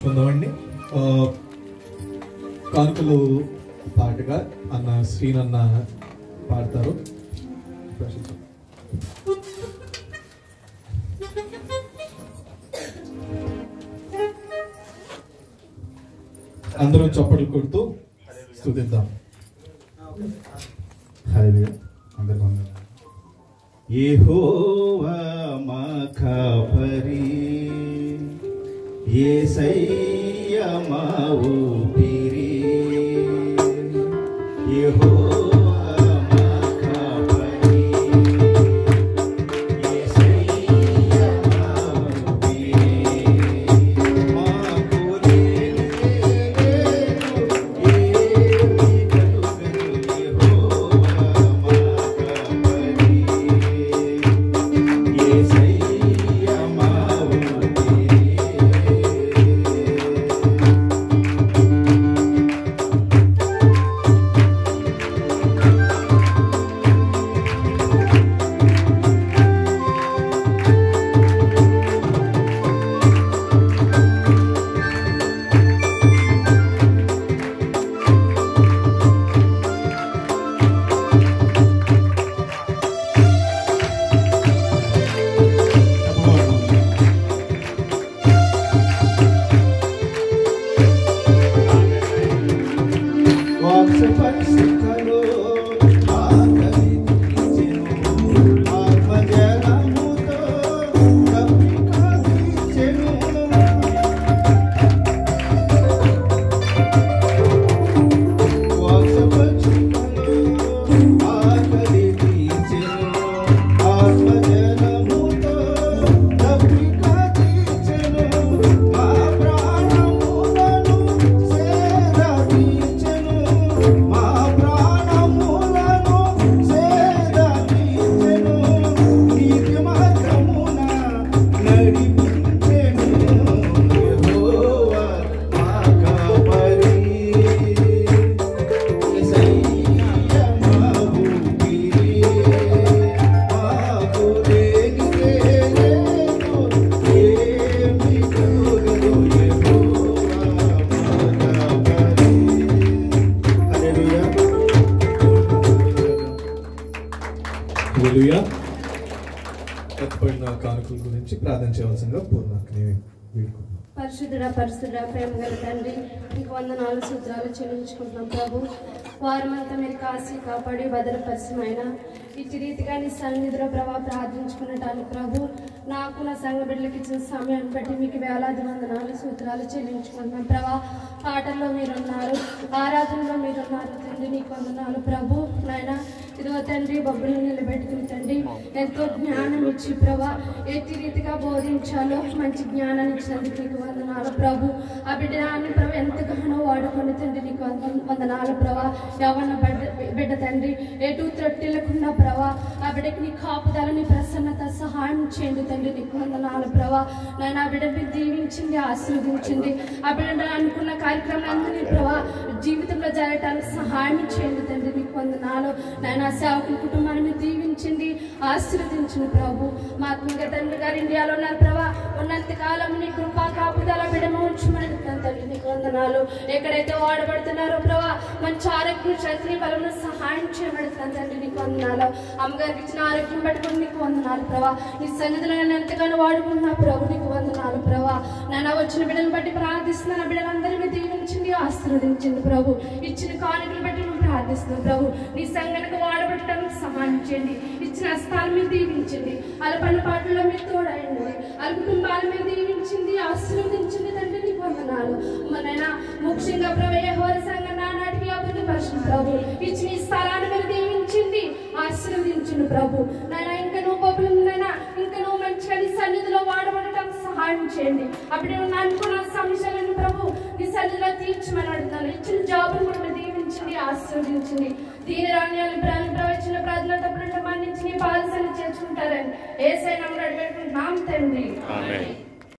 కొంతమంది కానుకలు పాటగా అన్న శ్రీనన్న పాడతారు. అందరం చప్పట్లు కొడుతూ స్తుతిద్దాం. యెహోవా మా కాపరి, యేసయ్యా మా ఊపిరి. యెహోవా మా కాపరి, యేసయ్యా మా ఊపిరి. మాకు లేని లేదు ఏమీ కలుగదు. యెహోవా మా కాపరి, యేసయ్యా మా ఊపిరి. వాక్సపరిశుద్ధలో ఆకలి తీర్చెను, ఆత్మజలముతో దప్పిక తీర్చెను. వాక్సపరిశుద్ధలో ఆకలి తీర్చెను, ఆత్మజలముతో దప్పిక తీర్చెను. మా ప్రాణములను సేద తీర్చెను, మా ప్రాణములను సేద తీర్చెను. నీతి మార్గమున నడిపించెను. యెహోవా మా కాపరి, యేసయ్యా మా ఊపిరి. మాకు లేనిదే లేదు ఏమీ కలుగదు. యెహోవా మా కాపరి. హల్లెలూయా. హల్లెలూయా. ఎత్తబడిన కానుకల గురించి ప్రార్థన చేయవలసిందిగా పూర్ణాకని వేడుకుంటున్నాం. పరిశుద్ధుడా పరిశుద్ధుడా ప్రేమ గల తండ్రి, నీకు వందనాలు సూత్రాలు చెల్లించుకుంటున్నాం ప్రభు. వారమంతా మీరు కాసి కాపాడి భద్రపరిచమైన ఇటు రీతిగా నీ సన్నిధిలో ప్రభావ ప్రార్థించుకునేటానికి ప్రభు, నాకు నా సంఘ బిడ్డలకు ఇచ్చిన సమయాన్ని బట్టి మీకు వేలాది వందనాలు సూత్రాలు చెల్లించుకుంటున్నాం ప్రభా. పాటల్లో మీరున్నారు, ఆరాధనలో మీరున్నారు తండ్రి, నీకు వందనాలు ప్రభు. నాయన ఇదిగో తండ్రి బొబ్బులు నిలబెట్టుకుని తండ్రి ఎంతో జ్ఞానం ఇచ్చి ప్రభా ఎట్టి రీతిగా బోధించాలో మంచి జ్ఞానాన్ని ఇచ్చినందుకు నీకు వందనాలు ప్రభు. ఆ బిడ్డని ప్రభు ఎంతగానో వాడుకొని తండ్రి నీకు వందనాలు ప్రభా. యవ్వన బిడ్డ తండ్రి ఎటు త్రొట్టిల్లకుండా ప్రభా, ఆ బిడ్డకి నీ కాపుదల నీ ప్రసన్నత సహాయం చేయండి తండ్రి, నీకు వందనాలు ప్రభా. నేను ఆ బిడ్డని దీవించింది, ఆశీర్వదించింది. ఆ బిడ్డ అనుకున్న కార్యక్రమాలన్నీ ప్రభా జీవితంలో జరగటానికి సహాయం చేయండి తండ్రి, నీకు వందనాలు. నేను ఆ సేవకుల కుటుంబాన్ని మీరు దీవించింది, ఆశీర్వదించింది ప్రభు. మా ఆత్మీయ తండ్రి గారు ఇండియాలో ఉన్నారు ప్రభా, ఉన్నంతకాలం నీ కృపా కాపుదల బిడ్డను ఉంచమని తండ్రి, నీకు వందనాలు. ఎక్కడైతే వాడబడుతున్నారో ప్రభా మంచి ఆరోగ్యం శక్తిని బలమును సహాయం చేయబడుతున్నాను తండ్రి, నీకు వందనాలు. అమ్మగారికి ఇచ్చిన ఆరోగ్యం పట్టుకుని నీకు వందనాలు ప్రభా. నీ సన్నిధిలో నేను ఎంతగానో వాడుకుంటున్నా ప్రభు, నీకు వందనాలు ప్రభా. నేను వచ్చిన బిడ్డను బట్టి ప్రార్థిస్తున్నాను, బిడ్డలందరినీ దీవించింది, ఆశీర్వదించింది ప్రభు. ఇచ్చిన కానుకలు బట్టి నువ్వు ప్రార్థిస్తున్నావు ప్రభు. నీ సంఘానికి వాడబట్టడానికి సహాయం చేయండి, ఇచ్చిన హస్తాలు మీరు దీవించండి, వాళ్ళ పని పాటల్లో మీరు తోడయండి, వాళ్ళ కుటుంబాలు మీరు దీవించింది, ఆశీర్వదించింది తండ్రి, నీకు వందనాలు. మనైనా ముఖ్యంగా ప్రభు యెహోవా సంఘం నానాటికి అభివృద్ధి పరిచిన ప్రభు, ఇచ్చిన ఈ స్థలాన్ని మీరు దీవించింది, ఆశీర్వదించింది ప్రభు. నాయన ఇంకా నువ్వు బొబ్బులైనా ఇంకా నువ్వు మంచిగా నీ సన్నిధిలో వాడబడటానికి సహాయం చేయండి. అప్పుడు నువ్వు అనుకున్న సమస్యలను ప్రభు నీ సన్నిధిలో తీర్చమని అడుగుతాను. ఇచ్చిన జాబును కూడా మీరు దీవించింది, ఆశీర్వదించింది. దీని రాణ్యాలు ప్రవచన ప్రార్థన తప్పులంటే మన్నించి నీ పాలసలు చేర్చుకుంటారని యేసయ్య నామమున అడిగి పెట్టుకుంటున్నాం తండ్రి.